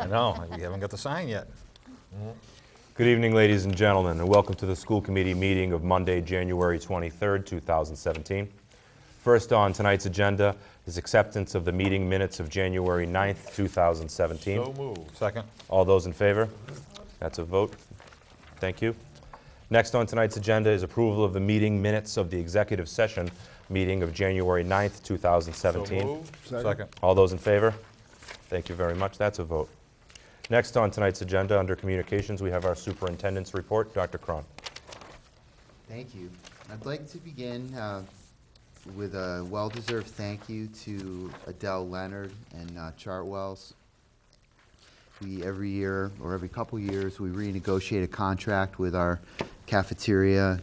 I know, you haven't got the sign yet. Good evening, ladies and gentlemen, and welcome to the school committee meeting of Monday, January 23rd, 2017. First on tonight's agenda is acceptance of the meeting minutes of January 9th, 2017. So moved. Second. All those in favor? That's a vote. Thank you. Next on tonight's agenda is approval of the meeting minutes of the executive session meeting of January 9th, 2017. So moved. Second. All those in favor? Thank you very much. That's a vote. Next on tonight's agenda, under communications, we have our superintendent's report. Dr. Cron. Thank you. I'd like to begin with a well-deserved thank you to Adele Leonard and Chartwells. Every year, or every couple years, we renegotiate a contract with our cafeteria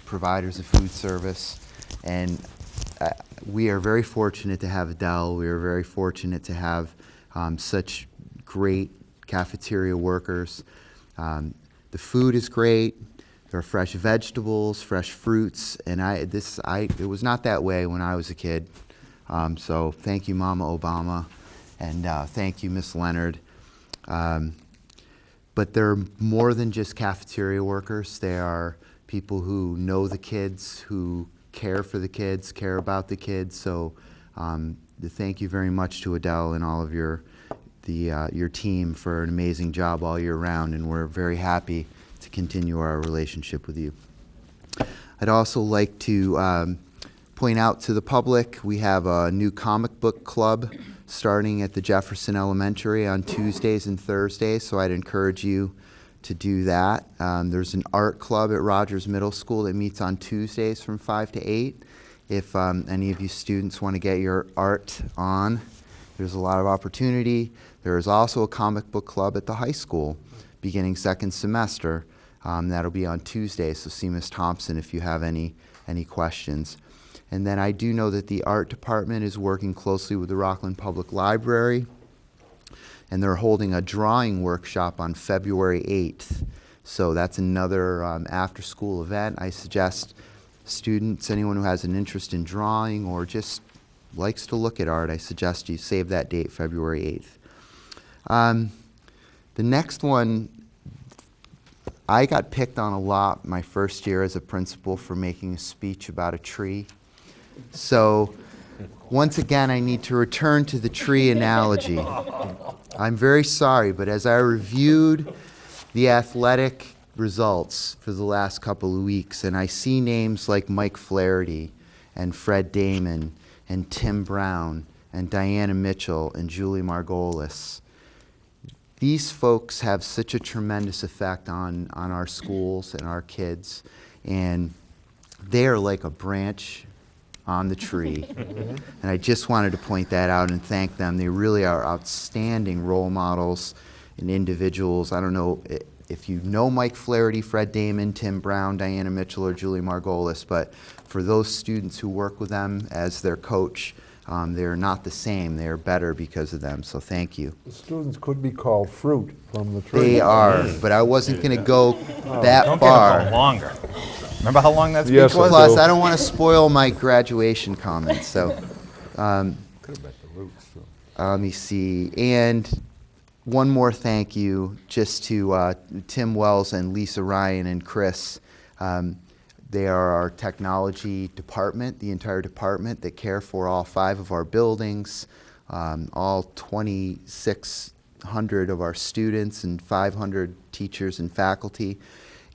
providers of food service, and we are very fortunate to have Adele. We are very fortunate to have such great cafeteria workers. The food is great. There are fresh vegetables, fresh fruits, and it was not that way when I was a kid. So thank you, Mama Obama, and thank you, Miss Leonard. But they're more than just cafeteria workers. They are people who know the kids, who care for the kids, care about the kids. So thank you very much to Adele and all of your team for an amazing job all year round, and we're very happy to continue our relationship with you. I'd also like to point out to the public, we have a new comic book club starting at the Jefferson Elementary on Tuesdays and Thursdays, so I'd encourage you to do that. There's an art club at Rogers Middle School that meets on Tuesdays from 5 to 8. If any of you students want to get your art on, there's a lot of opportunity. There is also a comic book club at the high school beginning second semester. That'll be on Tuesday, so see Ms. Thompson if you have any questions. And then I do know that the art department is working closely with the Rockland Public Library, and they're holding a drawing workshop on February 8th. So that's another after-school event. I suggest students, anyone who has an interest in drawing or just likes to look at art, I suggest you save that date, February 8th. The next one, I got picked on a lot my first year as a principal for making a speech about a tree. So once again, I need to return to the tree analogy. I'm very sorry, but as I reviewed the athletic results for the last couple of weeks, and I see names like Mike Flaherty and Fred Damon and Tim Brown and Diana Mitchell and Julie Margolis, these folks have such a tremendous effect on our schools and our kids, and they are like a branch on the tree. And I just wanted to point that out and thank them. They really are outstanding role models and individuals. I don't know if you know Mike Flaherty, Fred Damon, Tim Brown, Diana Mitchell, or Julie Margolis, but for those students who work with them as their coach, they're not the same. They are better because of them, so thank you. The students could be called fruit from the tree. They are, but I wasn't going to go that Don't far. get them longer. Remember how long that speech Yes, was? Plus, I don't want to spoil my graduation comments, so Could have been the roots, too. let me see. And one more thank you just to Tim Wells and Lisa Ryan and Chris. They are our technology department, the entire department that care for all 5 of our buildings, all 2,600 of our students and 500 teachers and faculty.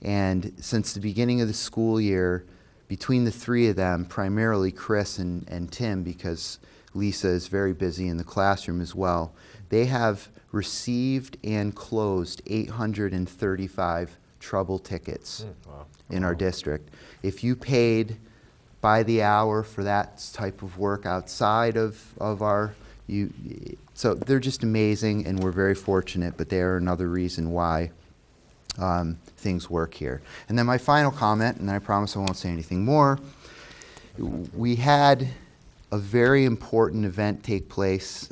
And since the beginning of the school year, between the 3 of them, primarily Chris and Tim, because Lisa is very busy in the classroom as well, they have received and closed 835 trouble tickets in our district. If you paid by the hour for that type of work outside of our, so they're just amazing, and we're very fortunate, but they are another reason why things work here. And then my final comment, and I promise I won't say anything more, we had a very important event take place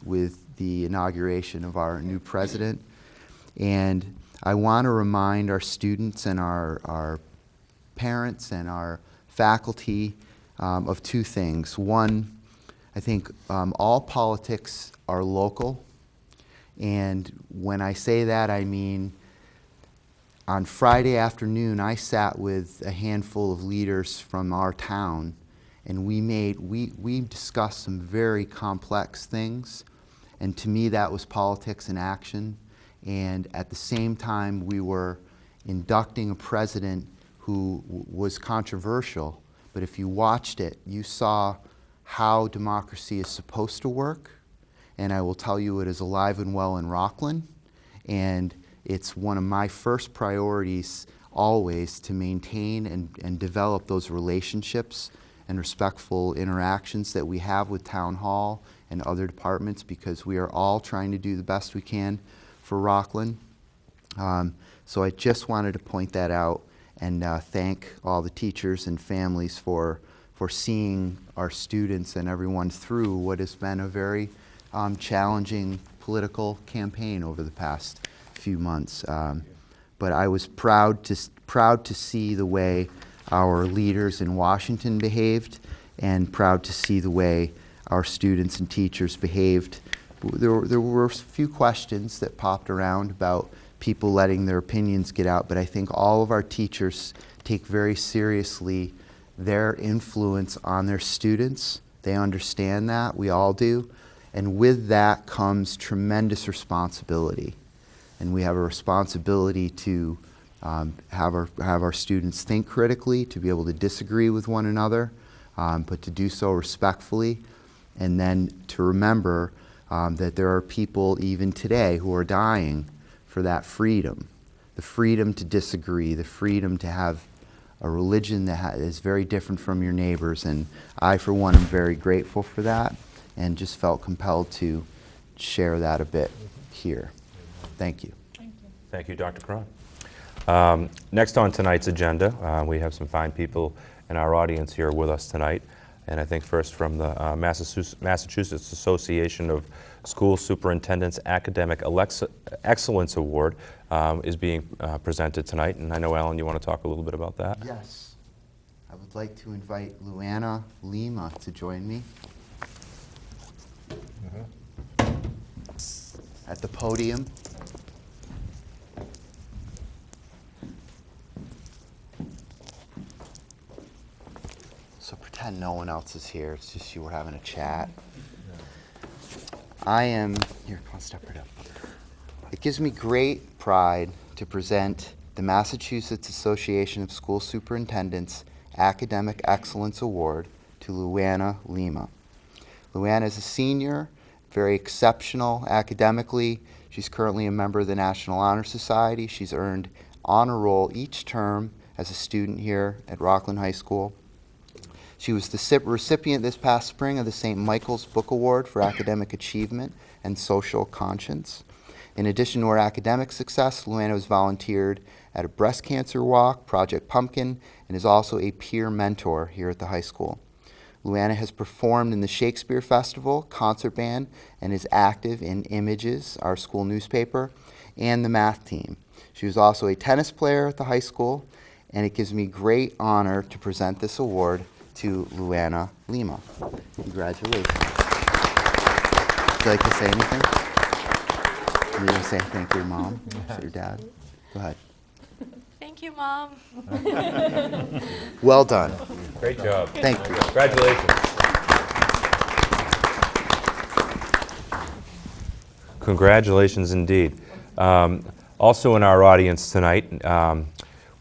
with the inauguration of our new president, and I want to remind our students and our parents and our faculty of 2 things. One, I think all politics are local, And when I say that, I mean on Friday afternoon, I sat with a handful of leaders from our town, and we discussed some very complex things. And to me, that was politics in action. And at the same time, we were inducting a president who was controversial. But if you watched it, you saw how democracy is supposed to work. And I will tell you, it is alive and well in Rockland. And it's one of my first priorities always to maintain and develop those relationships and respectful interactions that we have with Town Hall and other departments, because we are all trying to do the best we can for Rockland. So I just wanted to point that out and thank all the teachers and families for seeing our students and everyone through what has been a very challenging political campaign over the past few months. But I was proud to see the way our leaders in Washington behaved, and proud to see the way our students and teachers behaved. There were a few questions that popped around about people letting their opinions get out, but I think all of our teachers take very seriously their influence on their students. They understand that, we all do, and with that comes tremendous responsibility. And we have a responsibility to have our students think critically, to be able to disagree with one another, but to do so respectfully, and then to remember that there are people even today who are dying for that freedom, the freedom to disagree, the freedom to have a religion that is very different from your neighbors. And I, for one, am very grateful for that, and just felt compelled to share that a bit here. Thank you. Thank you, Dr. Cron. Next on tonight's agenda, we have some fine people in our audience here with us tonight. And I think first from the Massachusetts Association of School Superintendents Academic Excellence Award is being presented tonight. And I know, Alan, you want to talk a little bit about that? Yes. I would like to invite Luana Lima to join me at the podium. So pretend no one else is here. It's just you were having a chat. Here, come on, step right up. It gives me great pride to present the Massachusetts Association of School Superintendents Academic Excellence Award to Luana Lima. Luana is a senior, very exceptional academically. She's currently a member of the National Honor Society. She's earned honor roll each term as a student here at Rockland High School. She was the recipient this past spring of the St. Michael's Book Award for Academic Achievement and Social Conscience. In addition to her academic success, Luana was volunteered at a breast cancer walk, Project Pumpkin, and is also a peer mentor here at the high school. Luana has performed in the Shakespeare Festival, concert band, and is active in Images, our school newspaper, and the math team. She was also a tennis player at the high school, and it gives me great honor to present this award to Luana Lima. Congratulations. Would you like to say anything? Are you going to say thank you to your mom? To your dad? Go ahead. Thank you, Mom. Well done. Great job. Thank you. Congratulations. Congratulations indeed. Also in our audience tonight,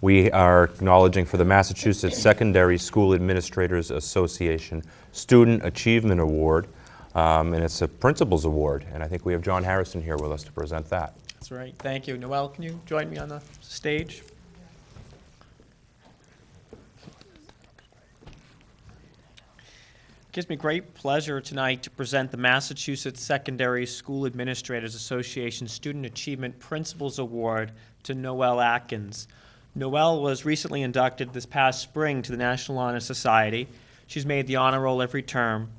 we are acknowledging for the Massachusetts Secondary School Administrators Association Student Achievement Award, and it's a Principals Award, and I think we have John Harrison here with us to present that. That's right. Thank you. Noelle, can you join me on the stage? It gives me great pleasure tonight to present the Massachusetts Secondary School Administrators Association Student Achievement Principals Award to Noelle Atkins. Noelle was recently inducted this past spring to the National Honor Society. She's made the honor roll every term,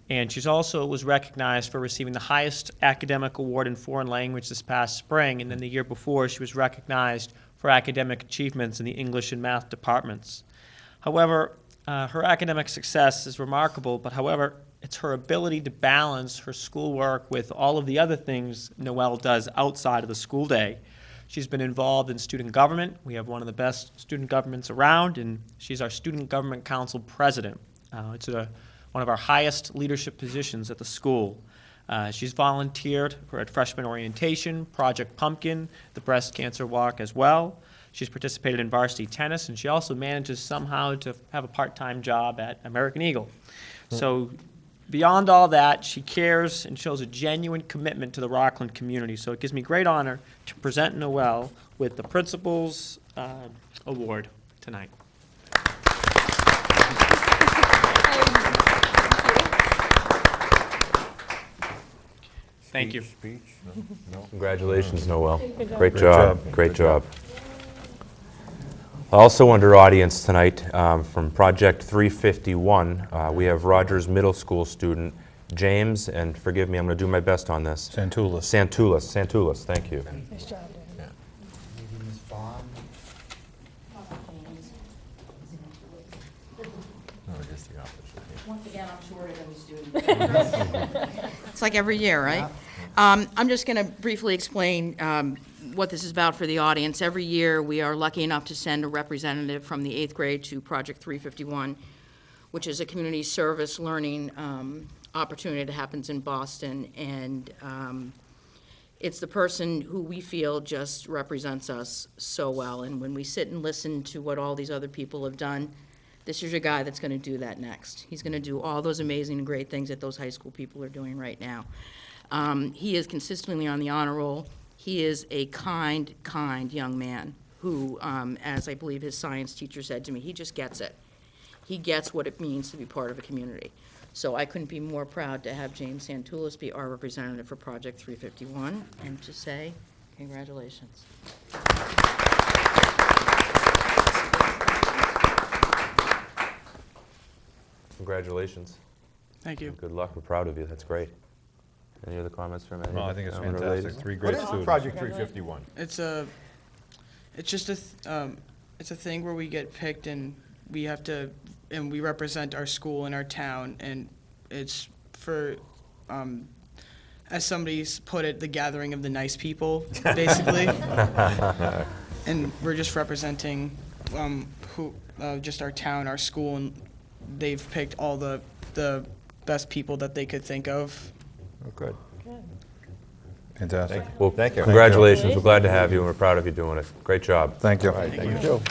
and she's also was recognized for receiving the highest academic award in foreign language this past spring, and then the year before she was recognized for academic achievements in the English and math departments. However, her academic success is remarkable, but however, it's her ability to balance her schoolwork with all of the other things Noelle does outside of the school day. She's been involved in student government. We have one of the best student governments around, and she's our Student Government Council president. It's one of our highest leadership positions at the school. She's volunteered at freshman orientation, Project Pumpkin, the breast cancer walk as well. She's participated in varsity tennis, and she also manages somehow to have a part-time job at American Eagle. So beyond all that, she cares and shows a genuine commitment to the Rockland community. So it gives me great honor to present Noelle with the Principal's Award tonight. Thank you. Speech? No? Congratulations, Noelle. Great Great job. job. Great job. Also under audience tonight, from Project 351, we have Rogers Middle School student James, and forgive me, I'm going to do my best on this. Santulas. Santulas, thank you. Nice job, Dan. Once again, I'm shorter than the student. It's like every year, right? I'm just going to briefly explain what this is about for the audience. Every year, we are lucky enough to send a representative from the 8th grade to Project 351, which is a community service learning opportunity that happens in Boston. And it's the person who we feel just represents us so well. And when we sit and listen to what all these other people have done, this is your guy that's going to do that next. He's going to do all those amazing and great things that those high school people are doing right now. He is consistently on the honor roll. He is a kind young man who, as I believe his science teacher said to me, he just gets it. He gets what it means to be part of a community. So I couldn't be more proud to have James Santulas be our representative for Project 351 and to say congratulations. Congratulations. Thank you. Good luck. We're proud of you. That's great. Any other comments from anyone? Well, I think it's Anyone fantastic. related? 3 great What is students. Project 351? It's just it's a thing where we get picked and we have to, and we represent our school and our town, and it's for, as somebody's put it, the gathering of the nice people, basically. And we're just representing just our town, our school, and they've picked all the best people that they could think of. Oh, good. Fantastic. Well, Thank you. congratulations. We're glad to have you, and we're proud of you doing it. Great job. Thank you. Thank you.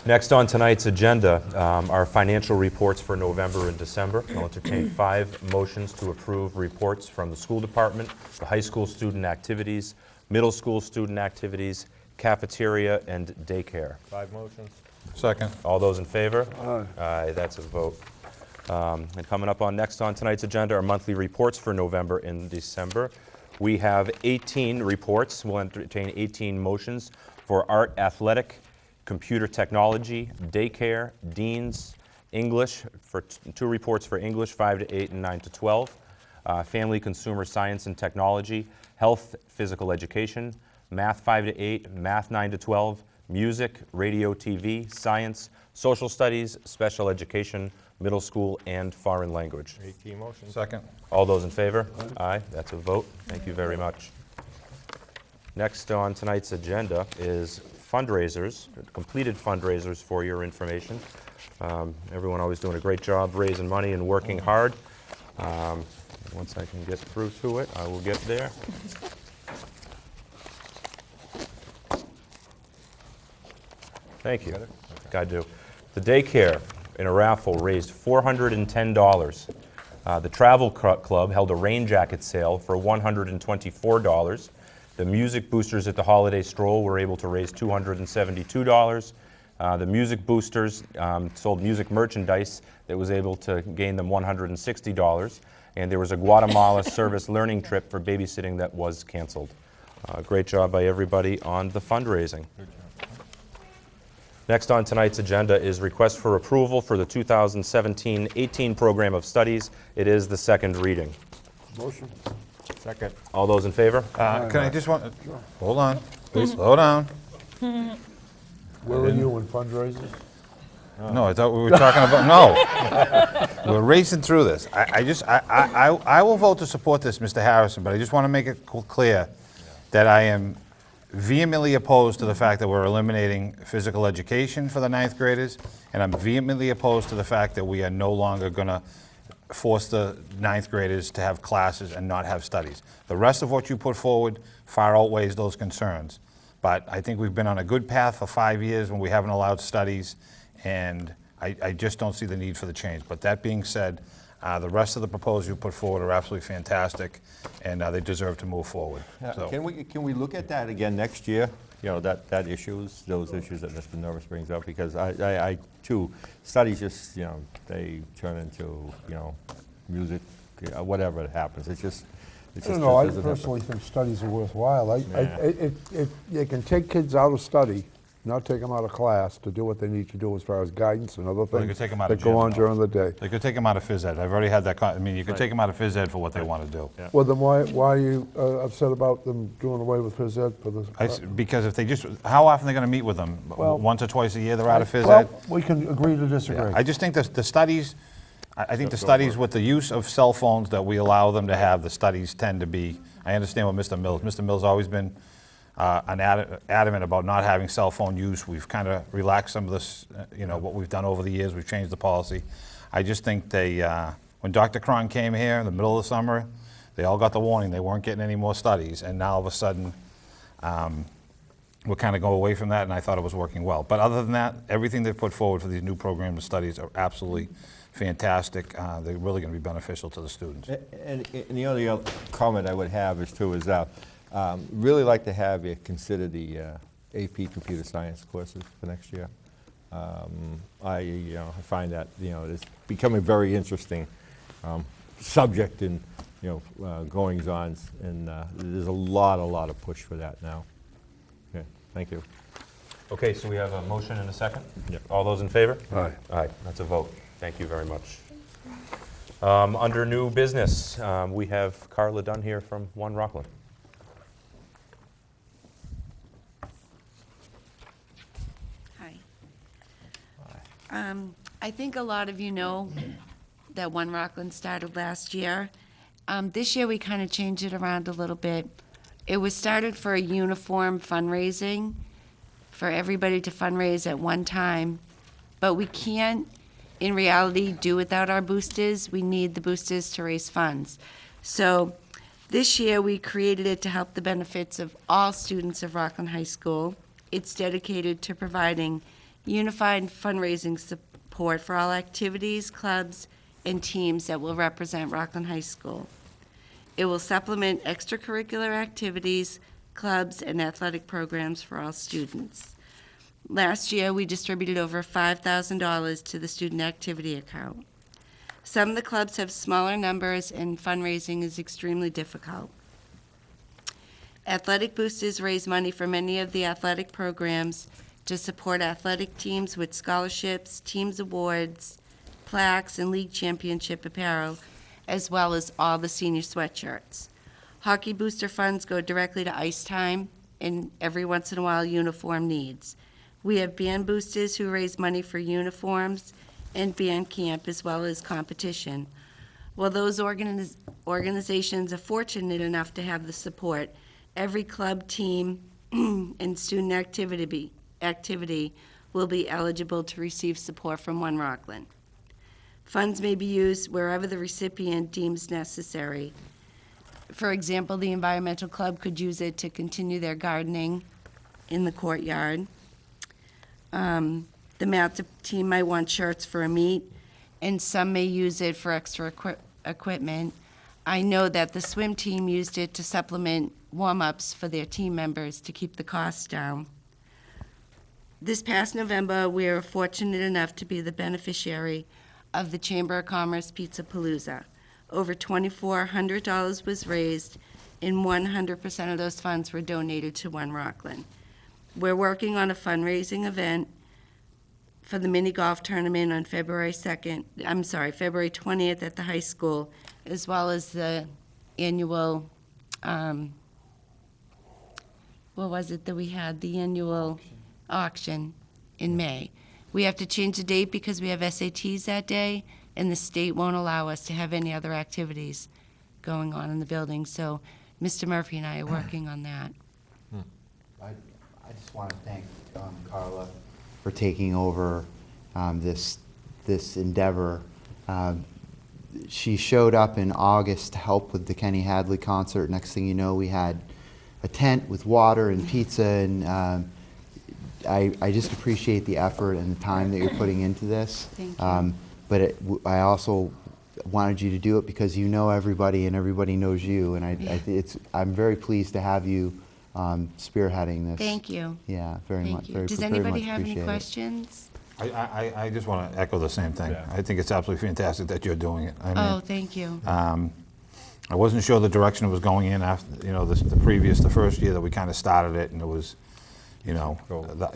Next on tonight's agenda are financial reports for November and December. I'll entertain 5 motions to approve reports from the school department, the high school student activities, middle school student activities, cafeteria, and daycare. 5 motions. Second. All those in favor? Aye. Aye, that's a vote. And coming up on next on tonight's agenda are monthly reports for November and December. We have 18 reports. We'll entertain 18 motions for art, athletic, computer technology, daycare, deans, English, for 2 reports for English, 5 to 8 and 9 to 12, family, consumer science and technology, health, physical education, math 5 to 8, math 9 to 12, music, radio, TV, science, social studies, special education, middle school, and foreign language. 18 motions. Second. All those in favor? Aye, that's a vote. Thank you very much. Next on tonight's agenda is fundraisers, completed fundraisers for your information. Everyone always doing a great job raising money and working hard. Once I can get through to it, I will get there. Thank you. I do. The daycare in a raffle raised $410. The Travel Club held a rain jacket sale for $124. The music boosters at the Holiday Stroll were able to raise $272. The music boosters sold music merchandise that was able to gain them $160. And there was a Guatemala service learning trip for babysitting that was canceled. Great job by everybody on the fundraising. Next on tonight's agenda is request for approval for the 2017-18 program of studies. It is the second reading. Motion. Second. All those in favor? Can I just hold on, please, slow down. Where are you in fundraisers? No, I thought we were talking about, no. We're racing through this. I will vote to support this, Mr. Harrison, but I just want to make it clear that I am vehemently opposed to the fact that we're eliminating physical education for the ninth graders, and I'm vehemently opposed to the fact that we are no longer going to force the ninth graders to have classes and not have studies. The rest of what you put forward far outweighs those concerns. But I think we've been on a good path for 5 years when we haven't allowed studies, and I just don't see the need for the change. But that being said, the rest of the proposals you put forward are absolutely fantastic, and they deserve to move forward. So- Can we look at that again next year? You know, those issues that Mr. Norris brings up, because I too, studies just, you know, they turn into, you know, music, whatever happens. It's just. I don't know, I personally think studies are worthwhile. It can take kids out of study, not take them out of class, to do what they need to do as far as guidance and other Well, you things could take 'em out that of go gym, on though. during the day. They could take them out of phys ed. I've already had that, I mean, you could take them out of phys ed for what they want to do. Yeah. Well, then why are you upset about them doing away with phys ed for this? Because if they just, how often are they going to meet with them? Well- Once or twice a year they're out of phys Well, ed? we can agree to disagree. I just think the studies, I think the studies with the use of cell phones that we allow them to have, the studies tend to be, I understand what Mr. Mills always been adamant about not having cell phone use. We've kind of relaxed some of this, you know, what we've done over the years. We've changed the policy. I just think when Dr. Cron came here in the middle of the summer, they all got the warning they weren't getting any more studies, and now all of a sudden, we're kind of going away from that, and I thought it was working well. But other than that, everything they've put forward for these new programs and studies are absolutely fantastic. They're really going to be beneficial to the students. And the only other comment I would have is really like to have you consider the AP Computer Science courses for next year. I find that, you know, it's becoming a very interesting subject in, you know, goings-ons, and there's a lot of push for that now. Okay, thank you. Okay, so we have a motion and a second? Yep. All those in favor? Aye. Aye, that's a vote. Thank you very much. Under new business, we have Carla Dunn here from One Rockland. Hi. I think a lot of you know that One Rockland started last year. This year, we kind of changed it around a little bit. It was started for a uniform fundraising, for everybody to fundraise at one time, but we can't, in reality, do without our boosters. We need the boosters to raise funds. So this year, we created it to help the benefits of all students of Rockland High School. It's dedicated to providing unified fundraising support for all activities, clubs, and teams that will represent Rockland High School. It will supplement extracurricular activities, clubs, and athletic programs for all students. Last year, we distributed over $5,000 to the student activity account. Some of the clubs have smaller numbers, and fundraising is extremely difficult. Athletic boosters raise money for many of the athletic programs to support athletic teams with scholarships, teams awards, plaques, and league championship apparel, as well as all the senior sweatshirts. Hockey booster funds go directly to ice time and every once in a while uniform needs. We have band boosters who raise money for uniforms and band camp as well as competition. While those organizations are fortunate enough to have the support, every club, team, and student activity will be eligible to receive support from One Rockland. Funds may be used wherever the recipient deems necessary. For example, the environmental club could use it to continue their gardening in the courtyard. The math team might want shirts for a meet, and some may use it for extra equipment. I know that the swim team used it to supplement warm-ups for their team members to keep the costs down. This past November, we were fortunate enough to be the beneficiary of the Chamber of Commerce Pizza Palooza. Over $2,400 was raised, and 100% of those funds were donated to One Rockland. We're working on a fundraising event for the mini golf tournament on February 20th at the high school, as well as the annual, what was it that we had? The annual auction in May. We have to change the date because we have SATs that day, and the state won't allow us to have any other activities going on in the building. So Mr. Murphy and I are working on that. I just want to thank Carla for taking over this endeavor. She showed up in August to help with the Kenny Hadley concert. Next thing you know, we had a tent with water and pizza, and I just appreciate the effort and the time that you're putting into this. Thank you. But I also wanted you to do it because you know everybody and everybody knows you, and I'm very pleased to have you spearheading this. Thank you. Yeah, very much. Thank you. Very, Does very anybody much have any appreciate it. questions? I just want to echo the same thing. Yeah. I think it's absolutely fantastic that you're doing it. I mean, Oh, thank you. I wasn't sure the direction it was going in after, the first year that we kind of started it, and it was,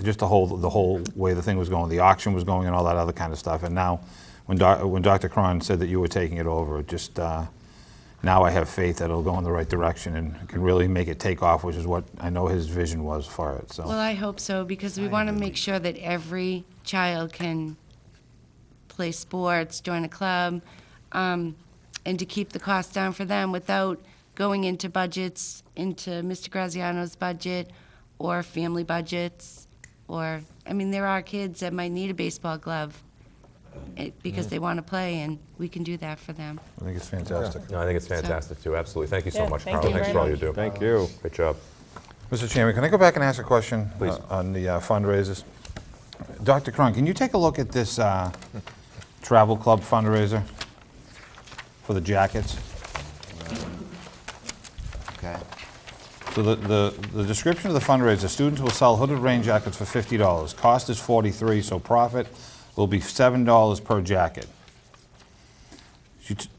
just the whole way the thing was going, the auction was going and all that other kind of stuff. And now, when Dr. Cron said that you were taking it over, it just, now I have faith that it'll go in the right direction and can really make it take off, which is what I know his vision was for it, so. Well, I hope so, because we want to make sure that every child can play sports, join a club, and to keep the cost down for them without going into budgets, into Mr. Graziano's budget, or family budgets, or, there are kids that might need a baseball glove because they want to play, and we can do that for them. I think it's fantastic. No, I think it's fantastic, too. Absolutely. Thank you so Yeah, much, thank Carla. you Thanks very for all you much. do. Thank you. Great job. Mr. Chairman, can I go back and ask a question? Please. On the fundraisers? Dr. Cron, can you take a look at this travel club fundraiser for the jackets? Okay. So the description of the fundraiser, students will sell hooded rain jackets for $50. Cost is $43, so profit will be $7 per jacket.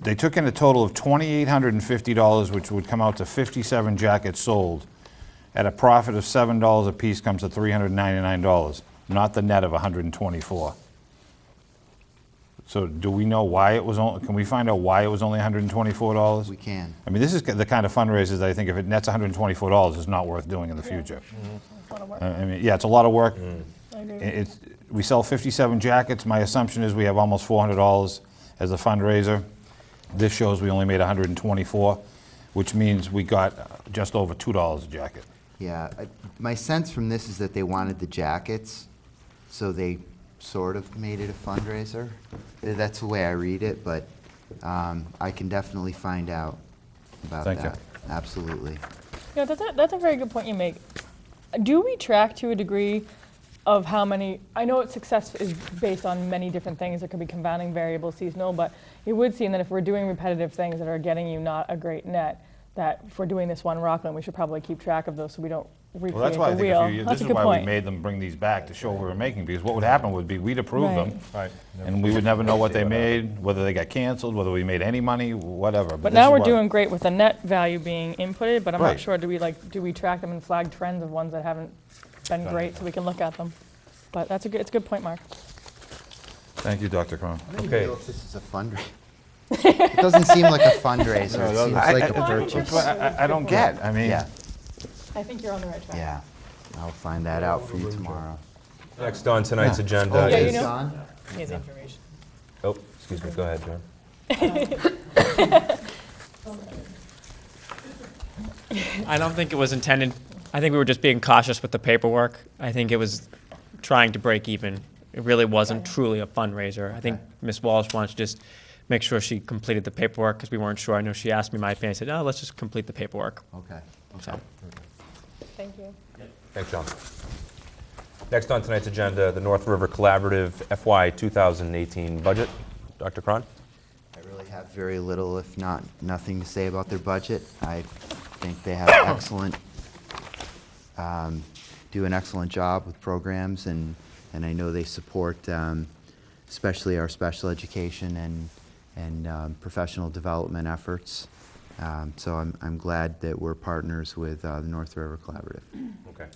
They took in a total of $2,850, which would come out to 57 jackets sold. At a profit of $7 a piece comes to $399, not the net of $124. So do we know why it was only, can we find out why it was only $124? We can. I mean, this is the kind of fundraisers that I think if it nets $124, it's not worth doing in the future. Yeah, it's a lot of work. I agree. We sell 57 jackets. My assumption is we have almost $400 as a fundraiser. This shows we only made $124, which means we got just over $2 a jacket. Yeah, my sense from this is that they wanted the jackets, so they sort of made it a fundraiser. That's the way I read it, but I can definitely find out about Thank you. that. Absolutely. Yeah, that's a very good point you make. Do we track to a degree of how many, I know success is based on many different things, there could be confounding variables, seasonal, but it would seem that if we're doing repetitive things that are getting you not a great net, that if we're doing this one Rockland, we should probably keep track of those so we don't recreate Well, that's why I the think wheel. this is why we made them bring these back to show what we were making, because what would happen would be we'd approve them, Right. and we would never know what they made, whether they got canceled, whether we made any money, whatever. But this now is we're what- doing great with the net value being inputted, but I'm Right. not sure, do we track them and flag trends of ones that haven't been great so we can look at them? But it's a good point, Mark. Thank you, Dr. Cron. I don't Okay. even know if this is a fundraiser. It doesn't seem like a fundraiser. It seems like a That's purchase. what I don't get. I mean, Yeah, I think you're on the right track. yeah. I'll find that out for you tomorrow. Next on tonight's agenda Yeah, you is... know. Don? He has information. Oh, excuse me. Go ahead, John. I don't think it was intended, I think we were just being cautious with the paperwork. I think it was trying to break even. It really wasn't truly a fundraiser. I think Ms. Walsh wanted to just make sure she completed the paperwork because we weren't sure. I know she asked me my opinion. I said, oh, let's just complete the paperwork. Okay. So, Thank you. Thanks, John. Next on tonight's agenda, the North River Collabrative FY 2018 budget. Dr. Cron? I really have very little, if not nothing, to say about their budget. I think they have excellent, do an excellent job with programs, and I know they support especially our special education and professional development efforts. So I'm glad that we're partners with the North River Collaborative. Okay,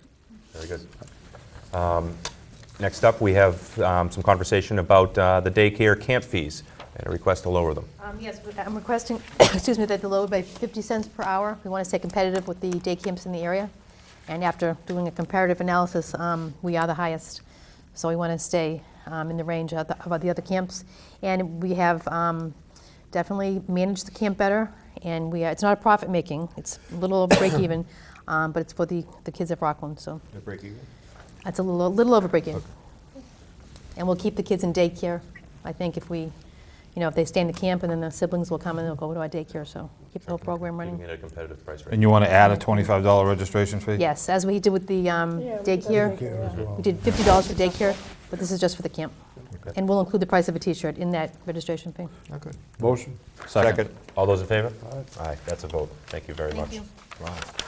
very good. Next up, we have some conversation about the daycare camp fees and a request to lower them. Yes, I'm requesting, excuse me, that they're lowered by 50 cents per hour. We want to stay competitive with the day camps in the area. And after doing a comparative analysis, we are the highest. So we want to stay in the range of the other camps. And we have definitely managed the camp better, and it's not a profit making, it's a little over break even, but it's for the kids at Rockland, so. A break even? It's a little over break even. And we'll keep the kids in daycare, I think, if they stay in the camp, and then the siblings will come and they'll go to our daycare, so keep the whole program running. Keeping it at a competitive price rate. And you want to add a $25 registration fee? Yes, as we did with the daycare. We did $50 for daycare, but this is just for the camp. Okay. And we'll include the price of a T-shirt in that registration fee. Okay. Motion. Second. All those in favor? Aye, that's a vote. Thank you very much.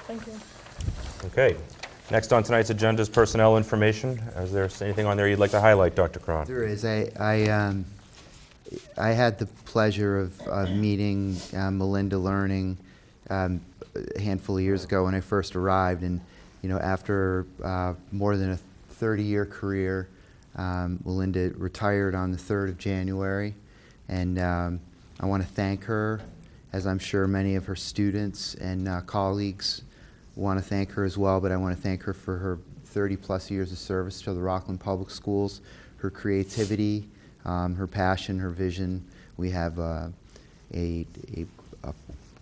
Thank you. Thank you. Okay. Next on tonight's agenda is personnel information. Is there anything on there you'd like to highlight, Dr. Cron? There is. I had the pleasure of meeting Melinda Learning a handful of years ago when I first arrived, and after more than a 30-year career, Melinda retired on the 3rd of January, and I want to thank her, as I'm sure many of her students and colleagues want to thank her as well, but I want to thank her for her 30-plus years of service to the Rockland Public Schools, her creativity, her passion, her vision. We have a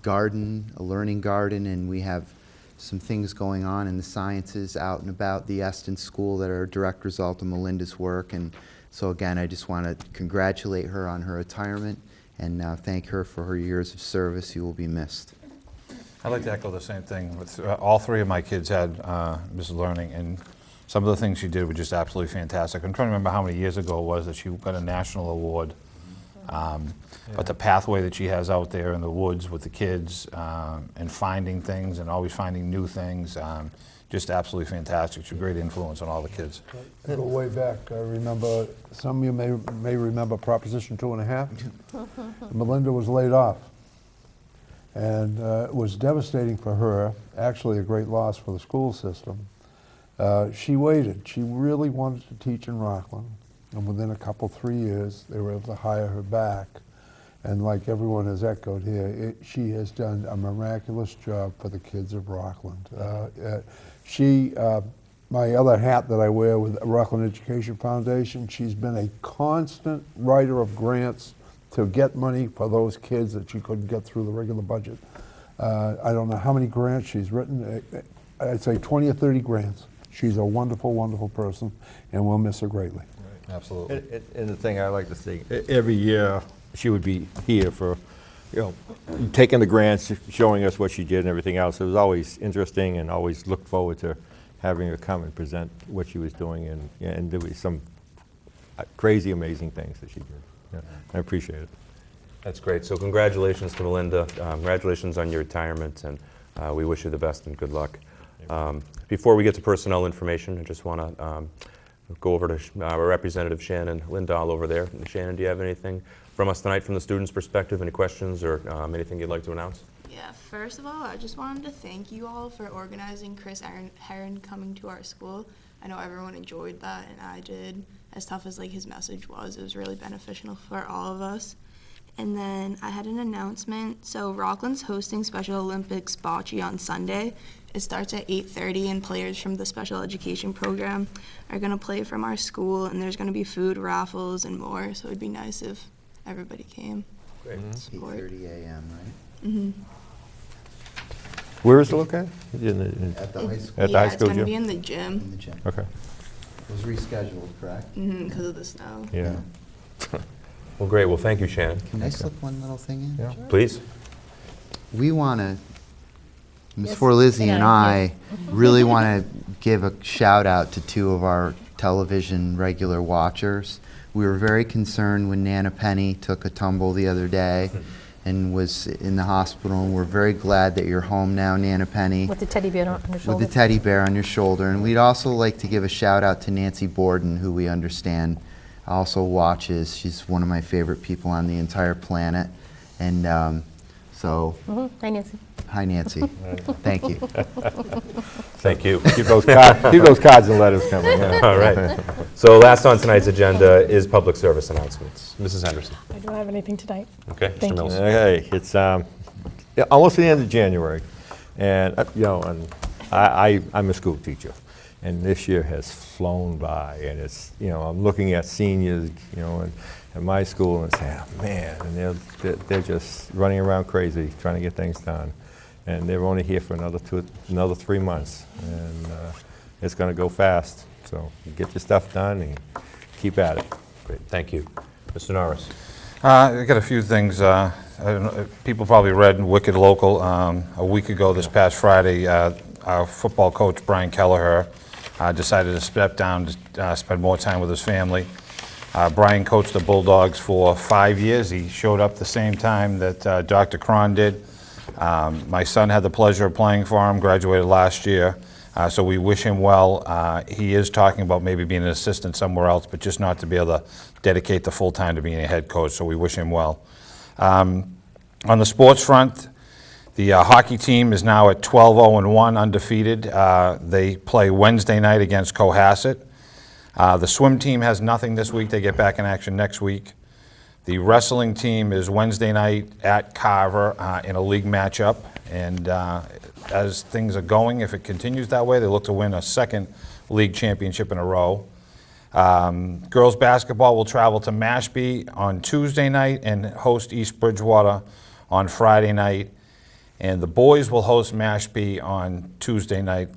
garden, a learning garden, and we have some things going on in the sciences out and about the Eston School that are a direct result of Melinda's work. And so again, I just want to congratulate her on her retirement and thank her for her years of service. You will be missed. I'd like to echo the same thing. With, all three of my kids had Mrs. Learning, and some of the things she did were just absolutely fantastic. I'm trying to remember how many years ago it was that she got a national award. But the pathway that she has out there in the woods with the kids and finding things and always finding new things, just absolutely fantastic. She's a great influence on all the kids. I go way back. I remember, some of you may remember Proposition 2.5. Melinda was laid off. And it was devastating for her, actually a great loss for the school system. She waited. She really wanted to teach in Rockland. And within 3 years, they were able to hire her back. And like everyone has echoed here, she has done a miraculous job for the kids of Rockland. My other hat that I wear with Rockland Education Foundation, she's been a constant writer of grants to get money for those kids that she couldn't get through the regular budget. I don't know how many grants she's written. I'd say 20 or 30 grants. She's a wonderful, wonderful person, and we'll miss her greatly. Right. Absolutely. And the thing I like to see, every year she would be here for, taking the grants, showing us what she did and everything else. It was always interesting, and always looked forward to having her come and present what she was doing, and there was some crazy, amazing things that she did. Yeah, I appreciate it. That's great. So congratulations to Melinda. Congratulations on your retirement, and we wish you the best and good luck. Before we get to personnel information, I just want to go over to our Representative Shannon Lindahl over there. Shannon, do you have anything from us tonight from the students' perspective? Any questions or anything you'd like to announce? Yeah, first of all, I just wanted to thank you all for organizing Chris Heron coming to our school. I know everyone enjoyed that, and I did. As tough as his message was, it was really beneficial for all of us. And then I had an announcement. So Rockland's hosting Special Olympics bocce on Sunday. It starts at 8:30, and players from the special education program are going to play from our school, and there's going to be food, raffles, and more. So it'd be nice if everybody came. Great. 8:30 a.m., right? Mm-hmm. Where is it located? At the high school. At the high school it's going to gym? be in the In gym. the gym. Okay. It was rescheduled, correct? Because of the snow. Yeah. Well, great. Well, thank you, Shannon. Can I slip one little thing in? Yeah. Please. We want to, Ms. Yes. Forlizzi and Yeah. I really want to give a shout out to two of our television regular watchers. We were very concerned when Nana Penny took a tumble the other day and was in the hospital, and we're very glad that you're home now, Nana Penny. With the teddy bear on your shoulder. With the teddy bear on your shoulder. And we'd also like to give a shout out to Nancy Borden, who we understand also watches. She's one of my favorite people on the entire planet. And Hi, Nancy. hi, Nancy. Thank you. Thank you. Keep those cards and letters coming. Yeah. All right. So last on tonight's agenda is public service announcements. Mrs. Henderson. I don't have anything tonight. Okay. Thank Mr. you. Mills. Okay, it's almost the end of January, and and I'm a school teacher, And this year has flown by, and it's, you know, I'm looking at seniors, you know, at my school and saying, oh, man, and they're just running around crazy trying to get things done. And they're only here for another 3 months, and it's going to go fast. So get your stuff done and keep at it. Great, thank you. Mr. Norris. I got a few things. I don't know, people probably read Wicked Local. A week ago this past Friday, our football coach, Brian Kelleher, decided to step down to spend more time with his family. Brian coached the Bulldogs for 5 years. He showed up the same time that Dr. Cron did. My son had the pleasure of playing for him, graduated last year, so we wish him well. He is talking about maybe being an assistant somewhere else, but just not to be able to dedicate the full time to being a head coach, so we wish him well. On the sports front, the hockey team is now at 12-0-1, undefeated. They play Wednesday night against Cohasset. The swim team has nothing this week. They get back in action next week. The wrestling team is Wednesday night at Carver in a league matchup. And as things are going, if it continues that way, they look to win a second league championship in a row. Girls basketball will travel to Mashpee on Tuesday night and host East Bridgewater on Friday night. And the boys will host Mashpee on Tuesday night.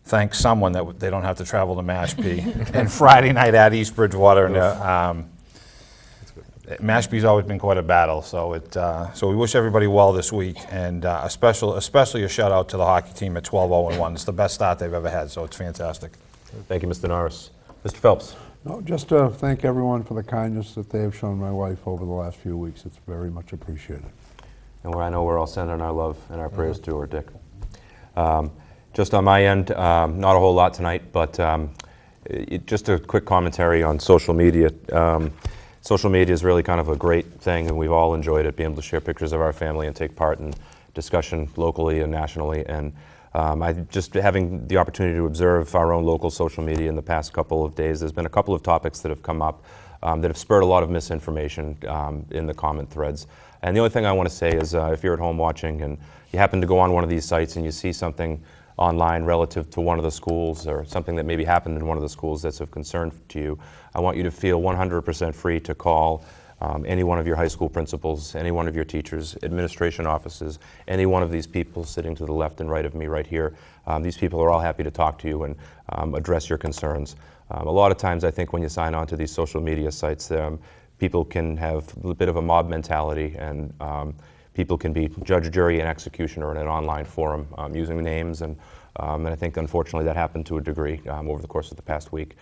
Thank someone that they don't have to travel to Mashpee. And Friday night at East Bridgewater. And, Mashpee's always been quite a battle, so so we wish everybody well this week, and especially a shout out to the hockey team at 12-0-1. It's the best start they've ever had, so it's fantastic. Thank you, Mr. Norris. Mr. Phelps. No, just to thank everyone for the kindness that they have shown my wife over the last few weeks. It's very much appreciated. And I know we're all sending our love and our prayers to her, Dick. Just on my end, not a whole lot tonight, but just a quick commentary on social media. Social media is really kind of a great thing, and we've all enjoyed it, being able to share pictures of our family and take part in discussion locally and nationally. And just having the opportunity to observe our own local social media in the past couple of days, there's been a couple of topics that have come up that have spurred a lot of misinformation in the comment threads. And the only thing I want to say is if you're at home watching and you happen to go on one of these sites and you see something online relative to one of the schools or something that maybe happened in one of the schools that's of concern to you, I want you to feel 100% free to call any one of your high school principals, any one of your teachers, administration offices, any one of these people sitting to the left and right of me right here. These people are all happy to talk to you and address your concerns. A lot of times I think when you sign on to these social media sites, people can have a bit of a mob mentality, and people can be judge, jury, and executioner in an online forum using names, and I think unfortunately that happened to a degree over the course of the past week.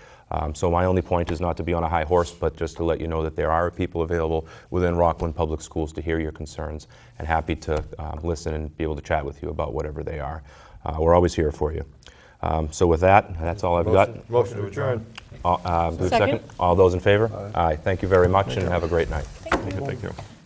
So my only point is not to be on a high horse, but just to let you know that there are people available within Rockland Public Schools to hear your concerns, and happy to listen and be able to chat with you about whatever they are. We're always here for you. So with that, that's all I've got. Motion to adjourn. Second. All those in favor? Aye. Thank you very much, and have a great night. Thank you. Thank you.